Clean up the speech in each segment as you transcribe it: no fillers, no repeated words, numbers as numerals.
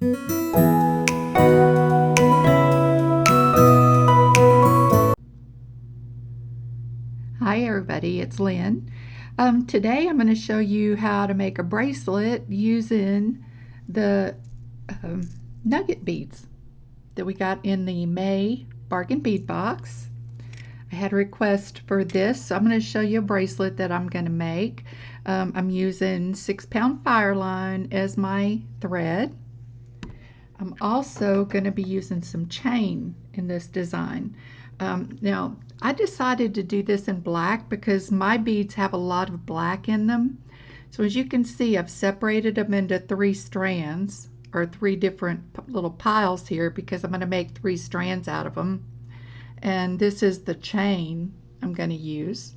Hi everybody, it's Lynn. Today I'm going to show you how to make a bracelet using the nugget beads that we got in the May Bargain Bead Box. I had a request for this, so I'm going to show you a bracelet that I'm going to make. I'm using 6-pound fire line as my thread. I'm also going to be using some chain in this design. Now, I decided to do this in black because my beads have a lot of black in them. So as you can see, I've separated them into 3 strands, or 3 different little piles here, because I'm going to make 3 strands out of them. And this is the chain I'm going to use.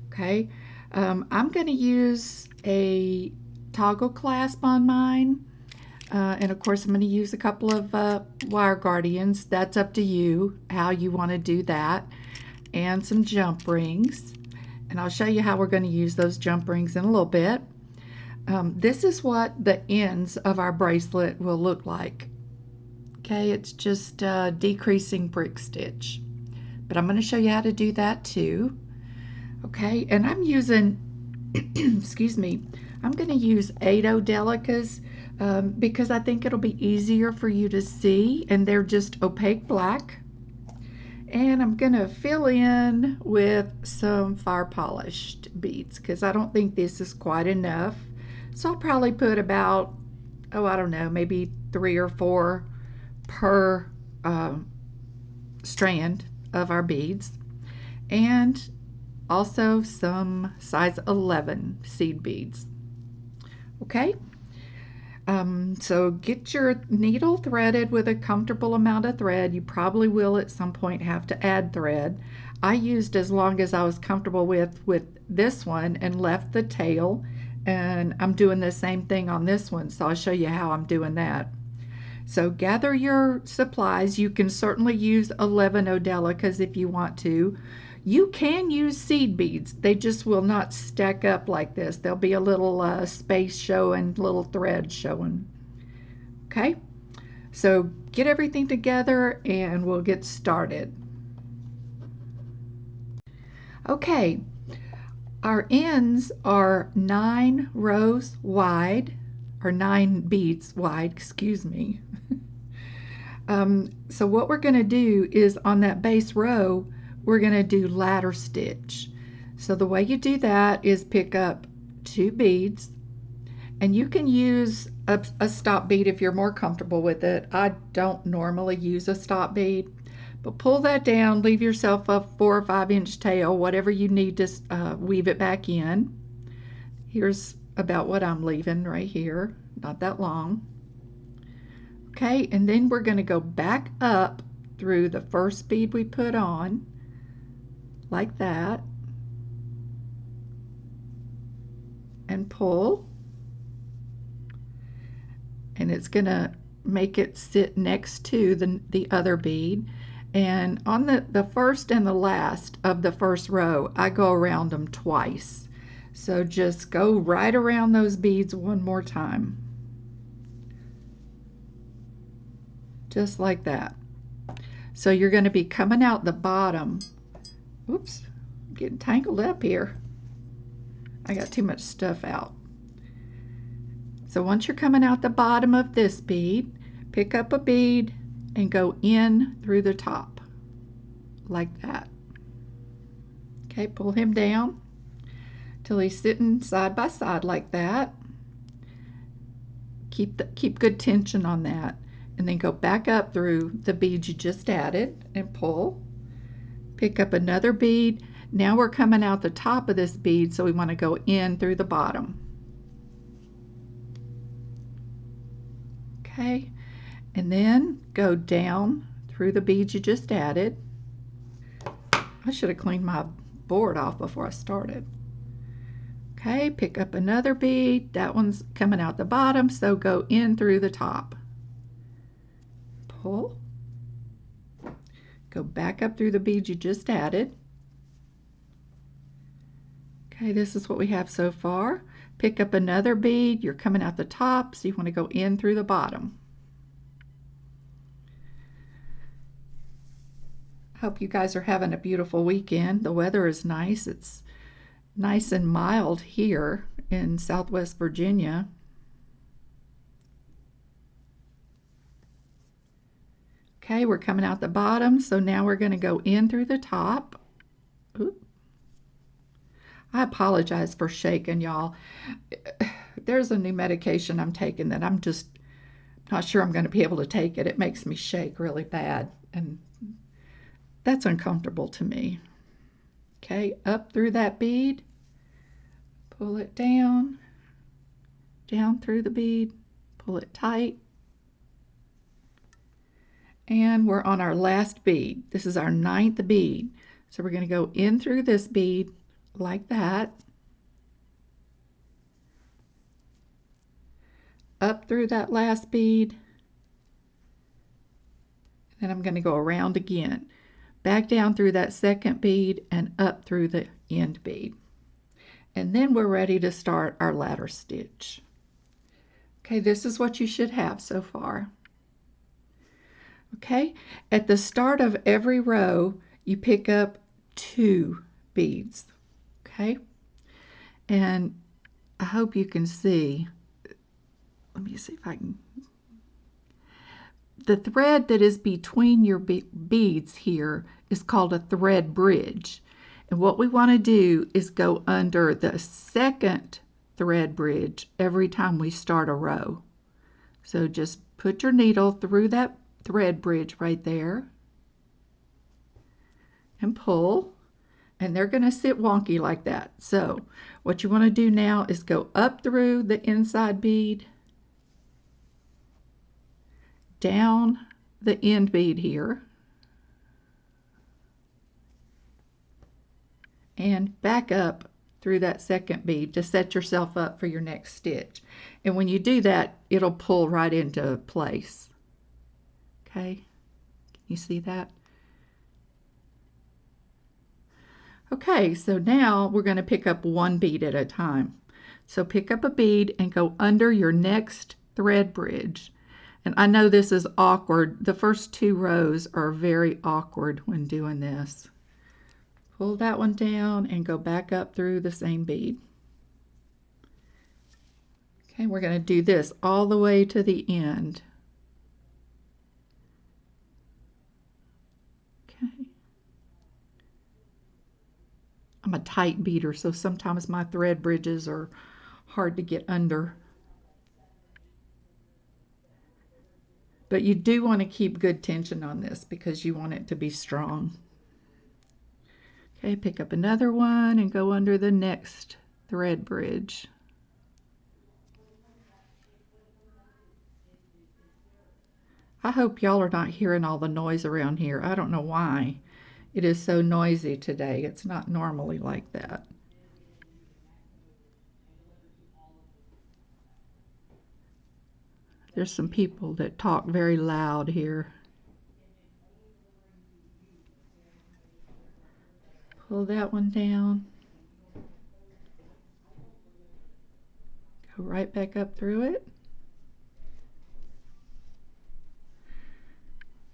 Okay, I'm going to use a toggle clasp on mine. And of course, I'm going to use a couple of wire guardians. That's up to you how you want to do that. And some jump rings. And I'll show you how we're going to use those jump rings in a little bit. This is what the ends of our bracelet will look like. Okay, it's just decreasing brick stitch. But I'm going to show you how to do that too. Okay, and I'm using, excuse me, I'm going to use 8 Odelicas because I think it'll be easier for you to see, and they're just opaque black. And I'm going to fill in with some fire polished beads because I don't think this is quite enough. So I'll probably put about, oh, I don't know, maybe 3 or 4 per strand of our beads. And also some size 11 seed beads. Okay, so get your needle threaded with a comfortable amount of thread. You probably will at some point have to add thread. I used as long as I was comfortable with this one and left the tail, and I'm doing the same thing on this one, so I'll show you how I'm doing that. So gather your supplies. You can certainly use 11 Odelicas if you want to. You can use seed beads. They just will not stack up like this. There'll be a little space showing, little thread showing. Okay, so get everything together and we'll get started. Okay, our ends are 9 rows wide, or 9 beads wide, excuse me. So what we're going to do is on that base row, we're going to do ladder stitch. So the way you do that is pick up 2 beads, and you can use a stop bead if you're more comfortable with it. I don't normally use a stop bead, but pull that down, leave yourself a 4 or 5 inch tail, whatever you need to weave it back in. Here's about what I'm leaving right here, not that long. Okay, and then we're going to go back up through the first bead we put on, like that, and pull. And it's going to make it sit next to the other bead. And on the first and the last of the first row, I go around them twice. So just go right around those beads one more time. Just like that. So you're going to be coming out the bottom. Oops, I'm getting tangled up here. I got too much stuff out. So once you're coming out the bottom of this bead, pick up a bead and go in through the top, like that. Okay, pull him down till he's sitting side by side like that. Keep good tension on that, and then go back up through the beads you just added and pull. Pick up another bead. Now we're coming out the top of this bead, so we want to go in through the bottom. Okay, and then go down through the beads you just added. I should have cleaned my board off before I started. Okay, pick up another bead. That one's coming out the bottom, so go in through the top. Pull. Go back up through the beads you just added. Okay, this is what we have so far. Pick up another bead. You're coming out the top, so you want to go in through the bottom. Hope you guys are having a beautiful weekend. The weather is nice. It's nice and mild here in Southwest Virginia. Okay, we're coming out the bottom, so now we're going to go in through the top. Oop. I apologize for shaking, y'all. There's a new medication I'm taking that I'm just not sure I'm going to be able to take it. It makes me shake really bad, and that's uncomfortable to me. Okay, up through that bead, pull it down, down through the bead, pull it tight, and we're on our last bead. This is our 9th bead. So we're going to go in through this bead like that, up through that last bead, then I'm going to go around again, back down through that 2nd bead and up through the end bead. And then we're ready to start our ladder stitch. Okay, this is what you should have so far. Okay, at the start of every row, you pick up 2 beads. Okay, and I hope you can see. Let me see if I can. The thread that is between your beads here is called a thread bridge. And what we want to do is go under the 2nd thread bridge every time we start a row. So just put your needle through that thread bridge right there and pull, and they're going to sit wonky like that. So what you want to do now is go up through the inside bead, down the end bead here, and back up through that 2nd bead to set yourself up for your next stitch. And when you do that, it'll pull right into place. Okay, can you see that? Okay, so now we're going to pick up 1 bead at a time. So pick up a bead and go under your next thread bridge. And I know this is awkward. The first 2 rows are very awkward when doing this. Pull that one down and go back up through the same bead. Okay, we're going to do this all the way to the end. Okay. I'm a tight beater, so sometimes my thread bridges are hard to get under. But you do want to keep good tension on this because you want it to be strong. Okay, pick up another one and go under the next thread bridge. I hope y'all are not hearing all the noise around here. I don't know why. It is so noisy today. It's not normally like that. There's some people that talk very loud here. Pull that one down. Go right back up through it.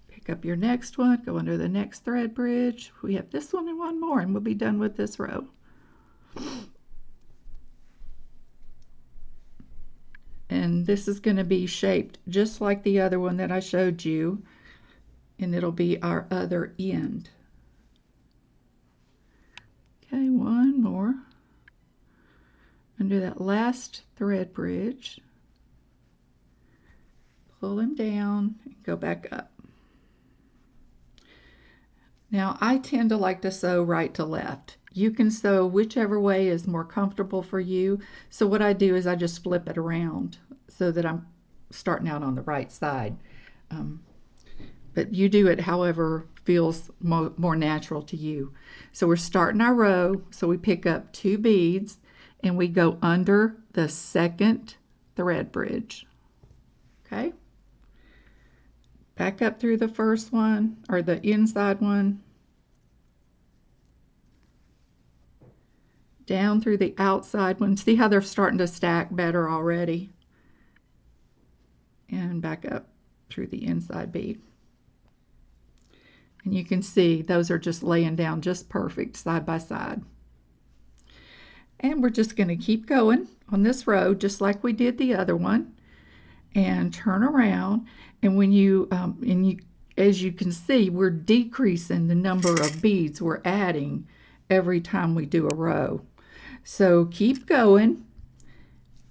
Pick up your next one, go under the next thread bridge. We have this one and one more, and we'll be done with this row. And this is going to be shaped just like the other one that I showed you, and it'll be our other end. Okay, one more. Under that last thread bridge, pull them down and go back up. Now I tend to like to sew right to left. You can sew whichever way is more comfortable for you. So what I do is I just flip it around so that I'm starting out on the right side. But you do it however feels more natural to you. So we're starting our row, so we pick up 2 beads and we go under the 2nd thread bridge. Okay? Back up through the first one, or the inside one. down through the outside one. See how they're starting to stack better already? And back up through the inside bead. And you can see those are just laying down just perfect side by side. And we're just going to keep going on this row just like we did the other one, and turn around. And when you as you can see, we're decreasing the number of beads we're adding every time we do a row. So keep going,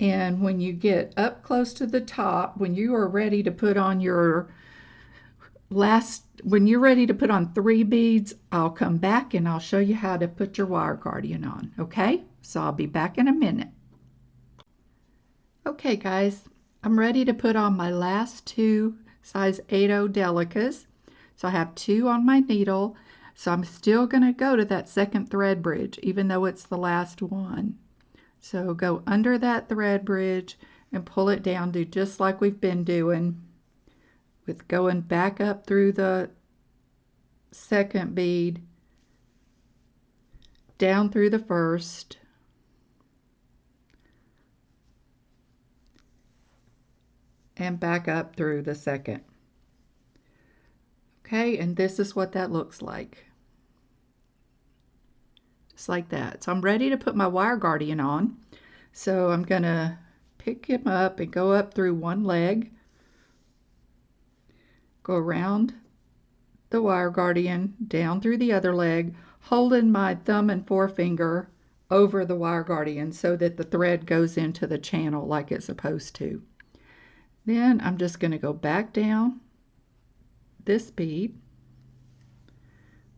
and when you get up close to the top, when you are ready to put on your when you're ready to put on 3 beads, I'll come back and I'll show you how to put your wire guardian on. Okay, so I'll be back in a minute. Okay guys, I'm ready to put on my last 2 size 8/0 delicas. So I have 2 on my needle, so I'm still going to go to that second thread bridge even though it's the last one. So go under that thread bridge and pull it down, do just like we've been doing with going back up through the second bead, down through the first, and back up through the second. Okay, and this is what that looks like. Just like that. So I'm ready to put my wire guardian on. So I'm going to pick him up and go up through one leg, go around the wire guardian, down through the other leg, holding my thumb and forefinger over the wire guardian so that the thread goes into the channel like it's supposed to. Then I'm just going to go back down this bead,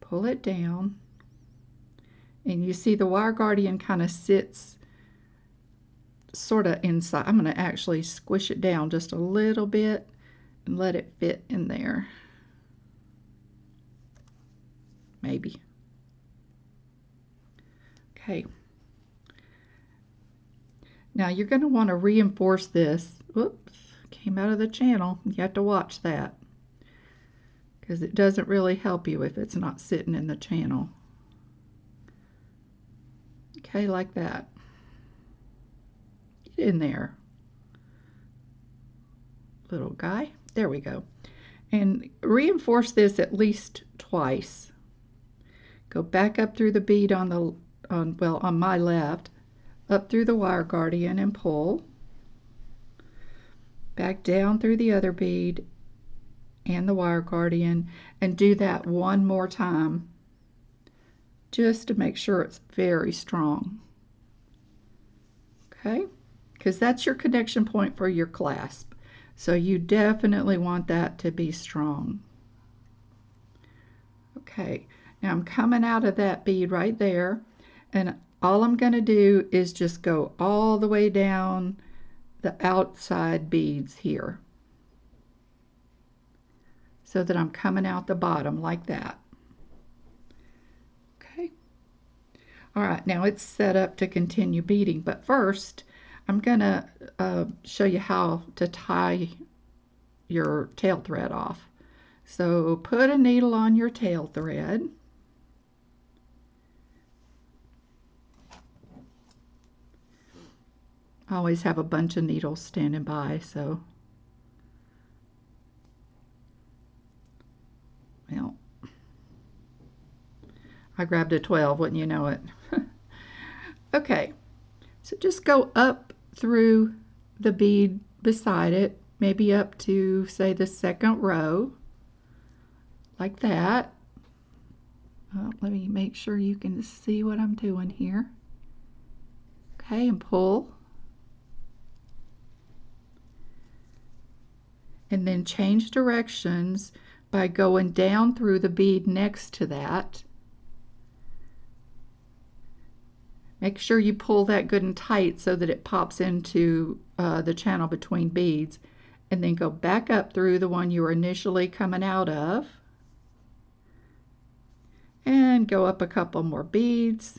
pull it down, and you see the wire guardian kind of sits sort of inside. I'm going to actually squish it down just a little bit and let it fit in there. Maybe. Okay. Now you're going to want to reinforce this. Oops, came out of the channel. You have to watch that because it doesn't really help you if it's not sitting in the channel. Okay, like that. Get in there, little guy. There we go. And reinforce this at least twice. Go back up through the bead on my left, up through the wire guardian and pull. Back down through the other bead and the wire guardian, and do that one more time just to make sure it's very strong. Okay, because that's your connection point for your clasp. So you definitely want that to be strong. Okay, now I'm coming out of that bead right there, and all I'm going to do is just go all the way down the outside beads here so that I'm coming out the bottom like that. Okay. All right, now it's set up to continue beading, but first I'm going to show you how to tie your tail thread off. So put a needle on your tail thread. I always have a bunch of needles standing by, so well, I grabbed a 12, wouldn't you know it? Okay, so just go up through the bead beside it, maybe up to, say, the second row, like that. Let me make sure you can see what I'm doing here. Okay, and pull. And then change directions by going down through the bead next to that. Make sure you pull that good and tight so that it pops into the channel between beads, and then go back up through the one you were initially coming out of and go up a couple more beads.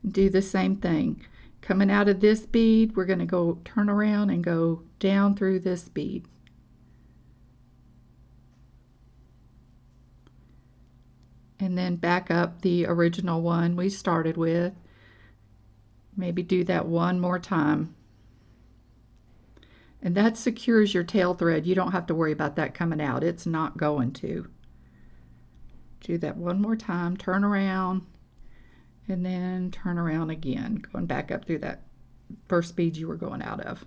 Do the same thing. Coming out of this bead, we're going to go turn around and go down through this bead. and then back up the original one we started with. Maybe do that one more time. And that secures your tail thread. You don't have to worry about that coming out. It's not going to. Do that one more time, turn around, and then turn around again, going back up through that first bead you were going out of.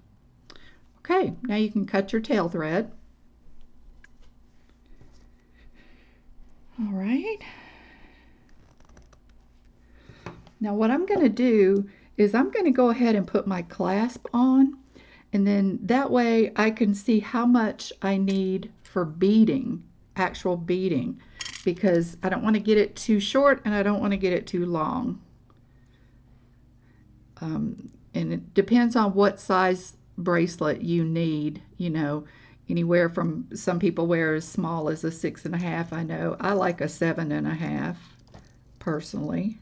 Okay, now you can cut your tail thread. All right. Now what I'm going to do is I'm going to go ahead and put my clasp on, and then that way I can see how much I need for beading, actual beading, because I don't want to get it too short and I don't want to get it too long. And it depends on what size bracelet you need, you know, anywhere from, some people wear as small as a 6.5. I know I like a 7.5 personally.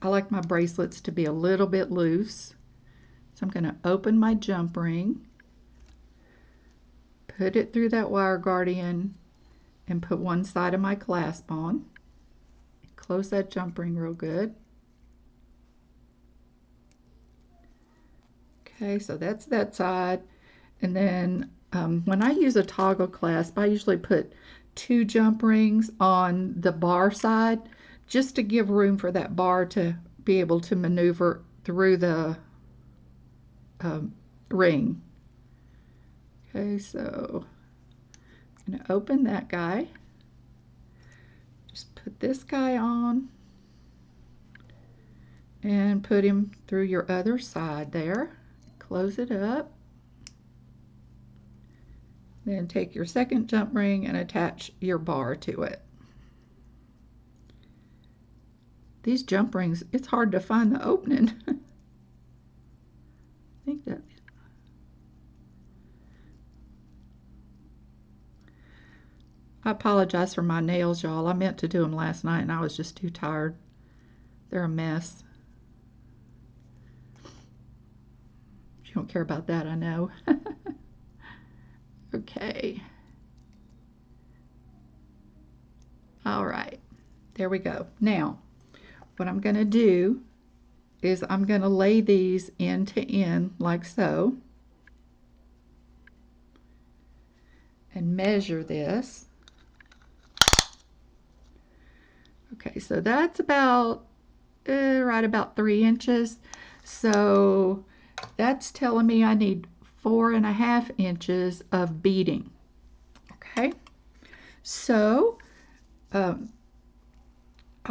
I like my bracelets to be a little bit loose. So I'm going to open my jump ring, put it through that wire guardian, and put one side of my clasp on. Close that jump ring real good. Okay, so that's that side. And then when I use a toggle clasp, I usually put 2 jump rings on the bar side, just to give room for that bar to be able to maneuver through the ring. Okay, so I'm going to open that guy. Just put this guy on and put him through your other side there. Close it up. Then take your second jump ring and attach your bar to it. These jump rings, it's hard to find the opening. I think that. I apologize for my nails, y'all. I meant to do them last night and I was just too tired. They're a mess. You don't care about that, I know. Okay. All right. There we go. Now, what I'm going to do is I'm going to lay these end to end like so and measure this. Okay, so that's about right about 3 inches. So that's telling me I need 4.5 inches of beading. Okay, so I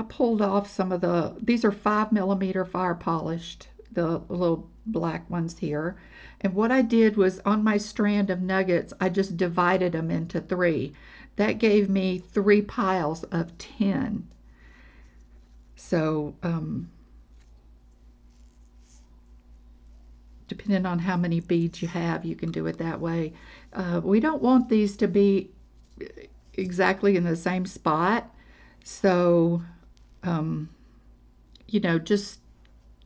pulled off some of these are 5mm fire polished, the little black ones here. And what I did was on my strand of nuggets, I just divided them into 3. That gave me 3 piles of 10. So depending on how many beads you have, you can do it that way. We don't want these to be exactly in the same spot, so you know, just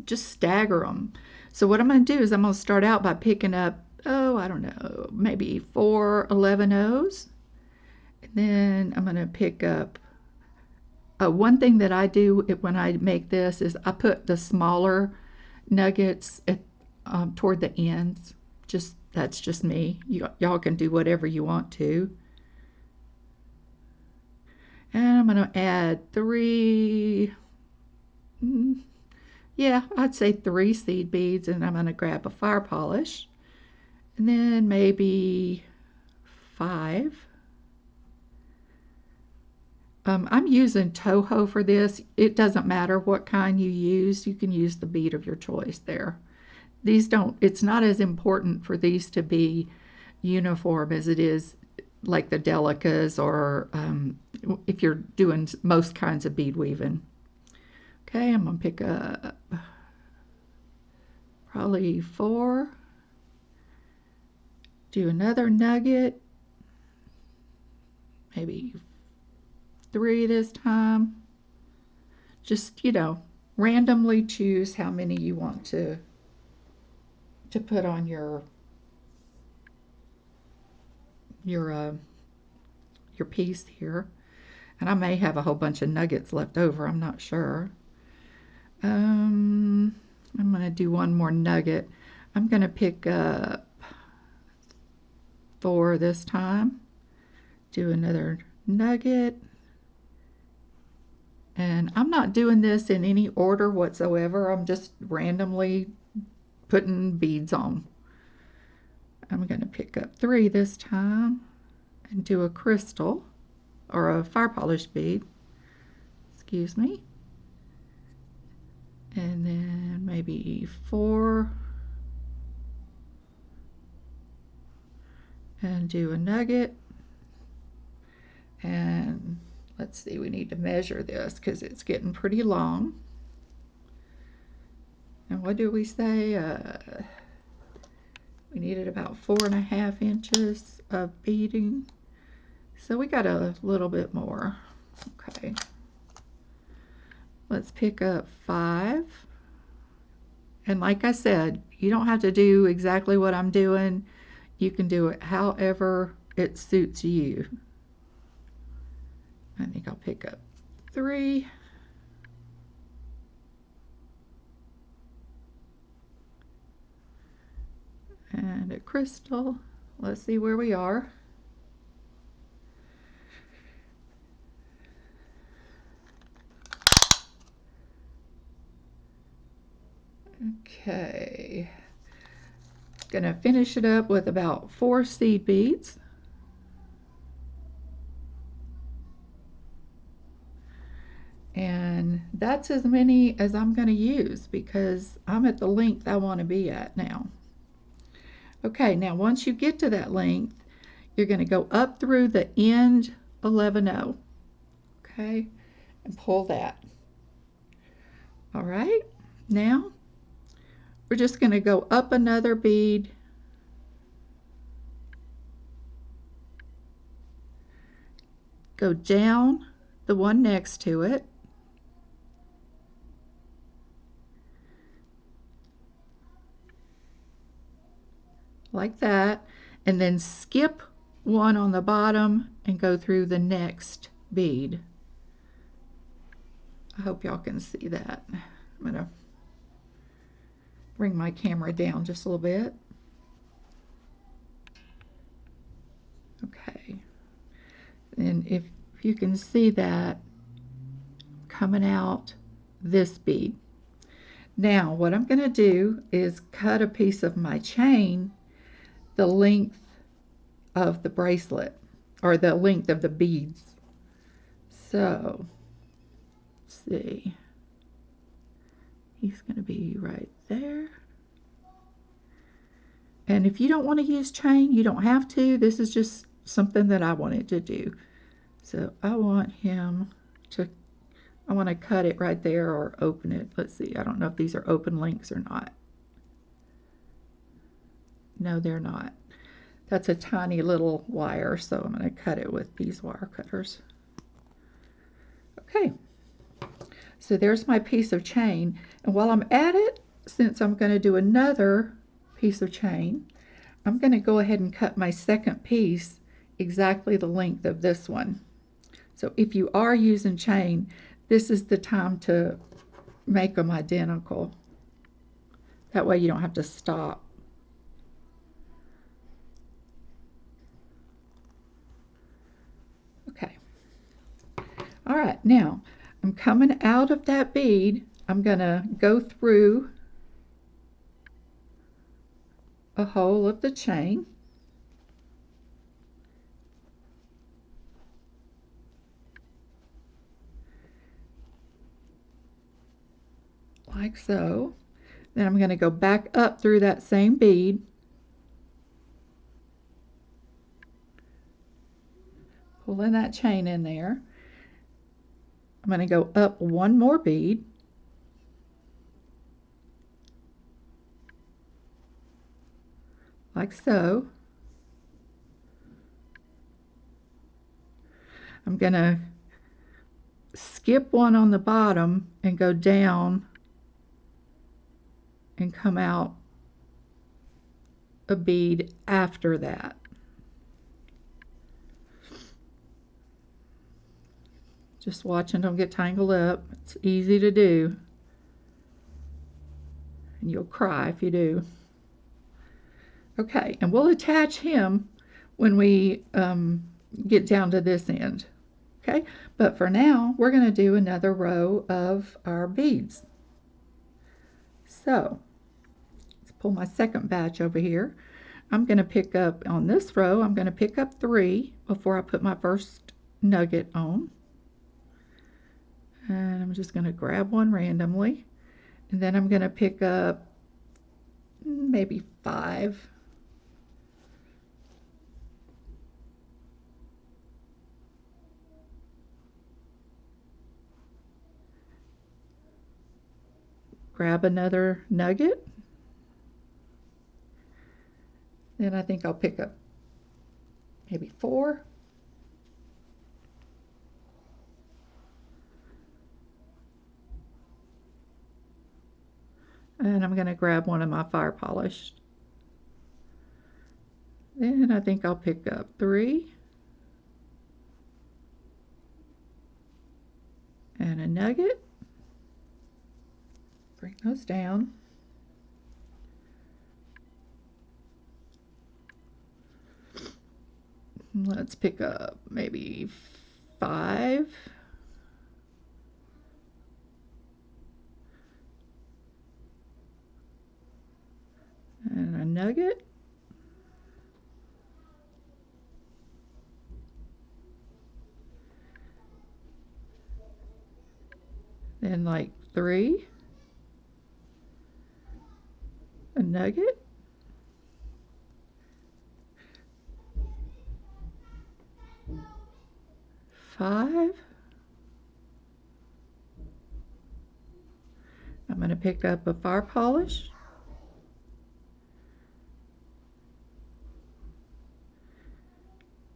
stagger them. So what I'm going to do is I'm going to start out by picking up, oh, I don't know, maybe 4 11/0s, and then I'm going to pick up. One thing that I do when I make this is I put the smaller nuggets at, toward the ends. That's just me. Y'all can do whatever you want to. And I'm going to add 3, yeah, I'd say 3 seed beads, and I'm going to grab a fire polish, and then maybe 5. I'm using Toho for this. It doesn't matter what kind you use. You can use the bead of your choice there. It's not as important for these to be uniform as it is like the Delicas or if you're doing most kinds of bead weaving. Okay, I'm going to pick up probably 4. Do another nugget, maybe 3 this time. Just, you know, randomly choose how many you want to put on your piece here. And I may have a whole bunch of nuggets left over, I'm not sure. I'm going to do one more nugget. I'm going to pick up 4 this time. Do another nugget. And I'm not doing this in any order whatsoever. I'm just randomly putting beads on. I'm going to pick up 3 this time and do a crystal or a fire polish bead. Excuse me. And then maybe 4 and do a nugget. And let's see, we need to measure this because it's getting pretty long. And what do we say? We needed about 4.5 inches of beading. So we got a little bit more. Okay. Let's pick up 5. And like I said, you don't have to do exactly what I'm doing. You can do it however it suits you. I think I'll pick up 3. And a crystal. Let's see where we are. Okay. Gonna finish it up with about 4 seed beads. And that's as many as I'm going to use because I'm at the length I want to be at now. Okay, now once you get to that length, you're going to go up through the end 11-0. Okay, and pull that. All right, now we're just going to go up another bead, go down the one next to it, like that, and then skip one on the bottom and go through the next bead. I hope y'all can see that. I'm going to bring my camera down just a little bit. Okay. And if you can see that coming out this bead. Now what I'm going to do is cut a piece of my chain the length of the bracelet or the length of the beads. So let's see. He's going to be right there. And if you don't want to use chain, you don't have to. This is just something that I wanted to do. So I want him to, I want to cut it right there or open it. Let's see, I don't know if these are open links or not. No, they're not. That's a tiny little wire, so I'm going to cut it with these wire cutters. Okay, so there's my piece of chain. And while I'm at it, since I'm going to do another piece of chain, I'm going to go ahead and cut my second piece exactly the length of this one. So if you are using chain, this is the time to make them identical. That way you don't have to stop. Okay. All right, now I'm coming out of that bead. I'm going to go through a hole of the chain. Like so. Then I'm going to go back up through that same bead, pulling that chain in there. I'm going to go up one more bead, like so. I'm going to skip one on the bottom and go down and come out a bead after that. Just watch and don't get tangled up. It's easy to do. And you'll cry if you do. Okay, and we'll attach him when we get down to this end. Okay, but for now, we're going to do another row of our beads. So, let's pull my second batch over here. I'm going to pick up, on this row, I'm going to pick up 3 before I put my first nugget on. And I'm just going to grab one randomly. And then I'm going to pick up maybe 5. Grab another nugget. Then I think I'll pick up maybe 4. And I'm going to grab one of my fire polished. Then I think I'll pick up 3. And a nugget. Bring those down. Let's pick up maybe 5. And a nugget. Then like 3. A nugget. 5. I'm going to pick up a fire polish.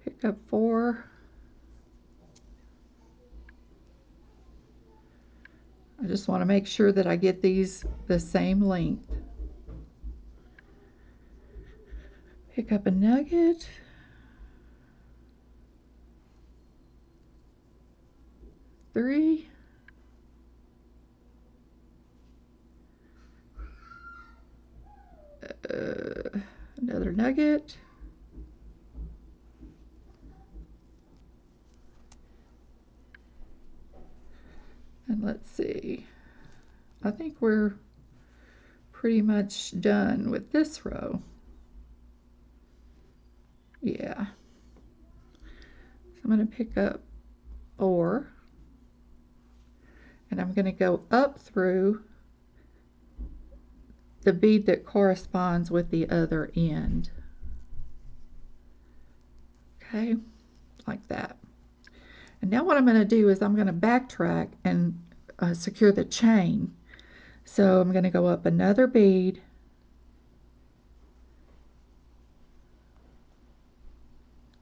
Pick up 4. I just want to make sure that I get these the same length. Pick up a nugget. 3. Another nugget. And let's see. I think we're pretty much done with this row. Yeah. So I'm going to pick up 4. And I'm going to go up through the bead that corresponds with the other end. Okay, like that. And now what I'm going to do is I'm going to backtrack and secure the chain. So I'm going to go up another bead,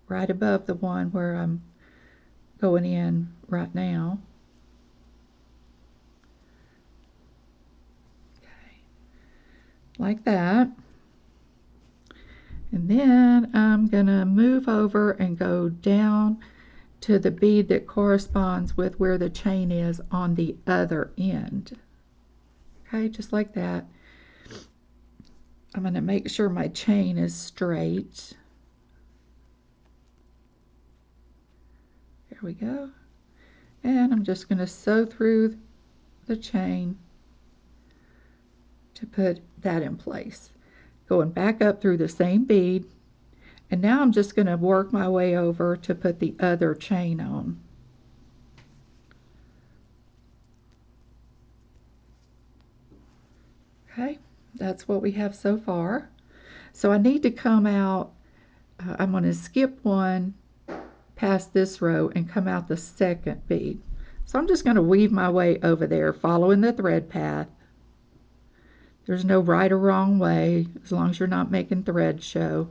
right above the one where I'm going in right now. Okay, like that. And then I'm going to move over and go down to the bead that corresponds with where the chain is on the other end. Okay, just like that. I'm going to make sure my chain is straight. There we go. And I'm just going to sew through the chain to put that in place. Going back up through the same bead, and now I'm just going to work my way over to put the other chain on. Okay, that's what we have so far. So I need to come out, I'm going to skip one past this row and come out the second bead. So I'm just going to weave my way over there, following the thread path. There's no right or wrong way, as long as you're not making thread show.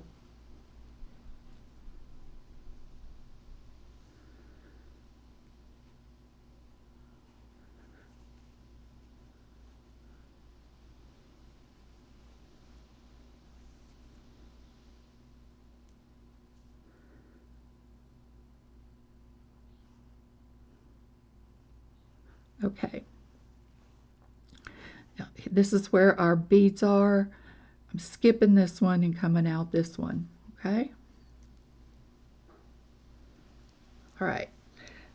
Okay, now, this is where our beads are. I'm skipping this one and coming out this one. Okay, all right,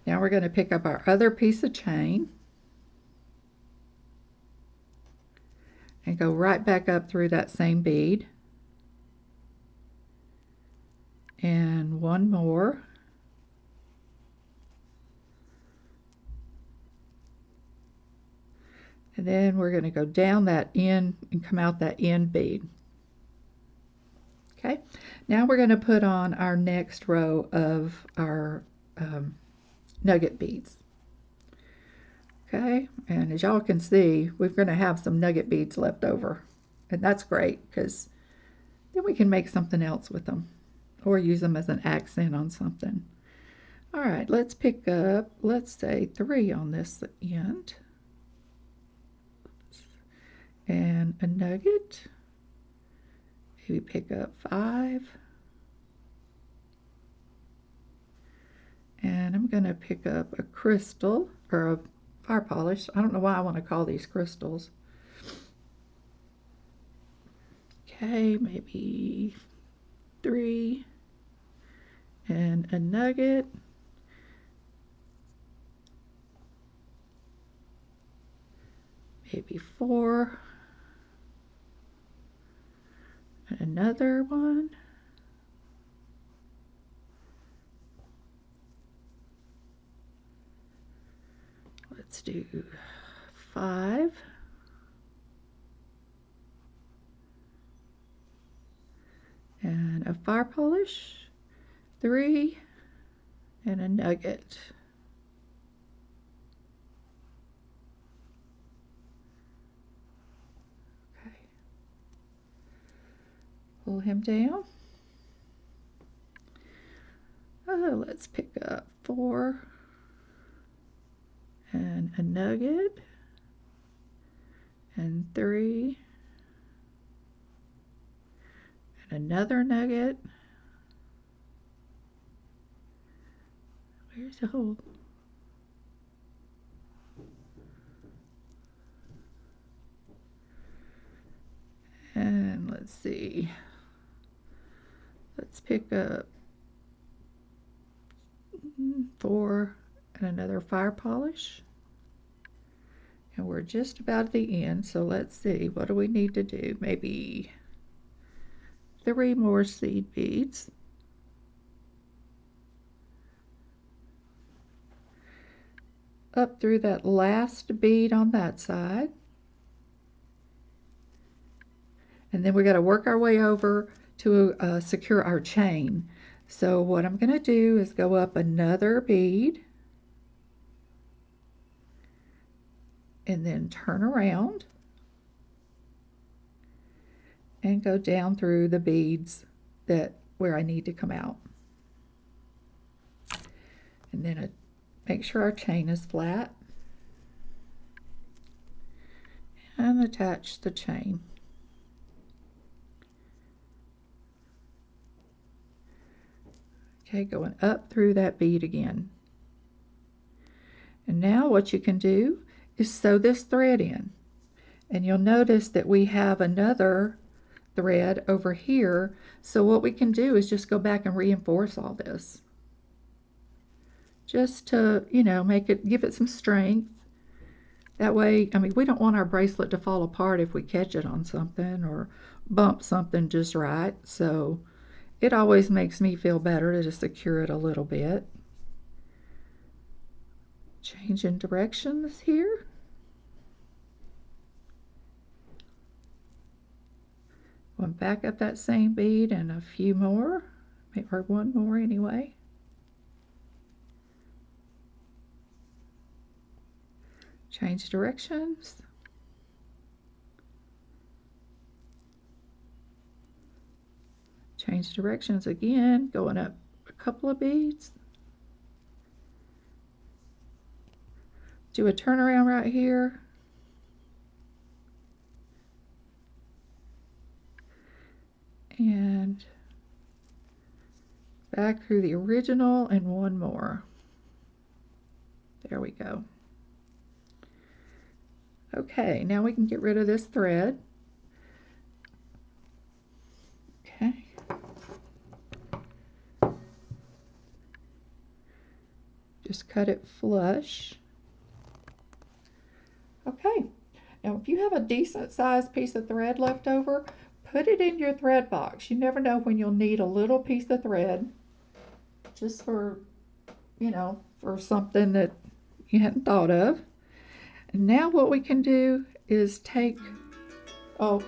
now we're going to pick up our other piece of chain and go right back up through that same bead, and one more, and then we're going to go down that end and come out that end bead. Okay, now we're going to put on our next row of our nugget beads. Okay, and as y'all can see, we're going to have some nugget beads left over, and that's great because then we can make something else with them or use them as an accent on something. All right, let's pick up, let's say 3 on this end, and a nugget. Maybe pick up 5, and I'm going to pick up a crystal or a fire polish. I don't know why I want to call these crystals. Okay, maybe 3 and a nugget. Maybe 4 and another one. Let's do 5. And a fire polish, 3 and a nugget. Okay. Pull him down. Let's pick up 4 and a nugget, and 3 and another nugget. Where's the hole? And let's see. Let's pick up 4 and another fire polish. And we're just about at the end, so let's see, what do we need to do? Maybe 3 more seed beads. Up through that last bead on that side. And then we got to work our way over to secure our chain. So what I'm going to do is go up another bead and then turn around and go down through the beads that where I need to come out. And then make sure our chain is flat and attach the chain. Okay, going up through that bead again. And now what you can do is sew this thread in. And you'll notice that we have another thread over here. So what we can do is just go back and reinforce all this. Just to, you know, give it some strength. That way, I mean, we don't want our bracelet to fall apart if we catch it on something or bump something just right. So it always makes me feel better to just secure it a little bit. Changing directions here. Going back up that same bead and a few more, or one more anyway. Change directions. Change directions again, going up a couple of beads. Do a turnaround right here. And back through the original and one more. There we go. Okay, now we can get rid of this thread. Okay. Just cut it flush. Okay, now if you have a decent sized piece of thread left over, put it in your thread box. You never know when you'll need a little piece of thread just for, for something that you hadn't thought of. And now what we can do is take our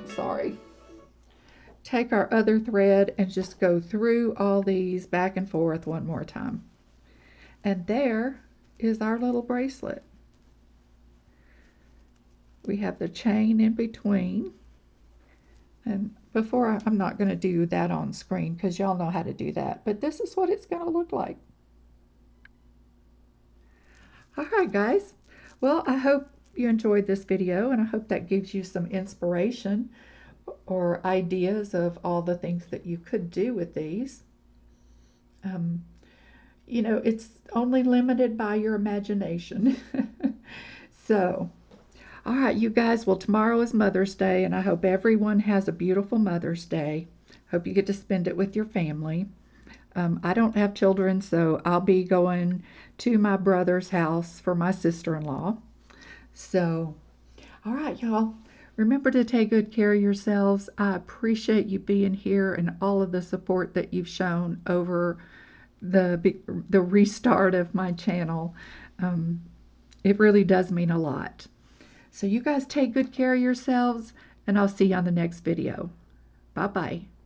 other thread and just go through all these back and forth one more time. And there is our little bracelet. We have the chain in between. And I'm not going to do that on screen because y'all know how to do that. But this is what it's going to look like. All right, guys. Well, I hope you enjoyed this video, and I hope that gives you some inspiration or ideas of all the things that you could do with these. It's only limited by your imagination. So, all right, you guys. Well, tomorrow is Mother's Day, and I hope everyone has a beautiful Mother's Day. Hope you get to spend it with your family. I don't have children, so I'll be going to my brother's house for my sister-in-law. So, all right, y'all. Remember to take good care of yourselves. I appreciate you being here and all of the support that you've shown over the restart of my channel. It really does mean a lot. So you guys take good care of yourselves, and I'll see you on the next video. Bye-bye.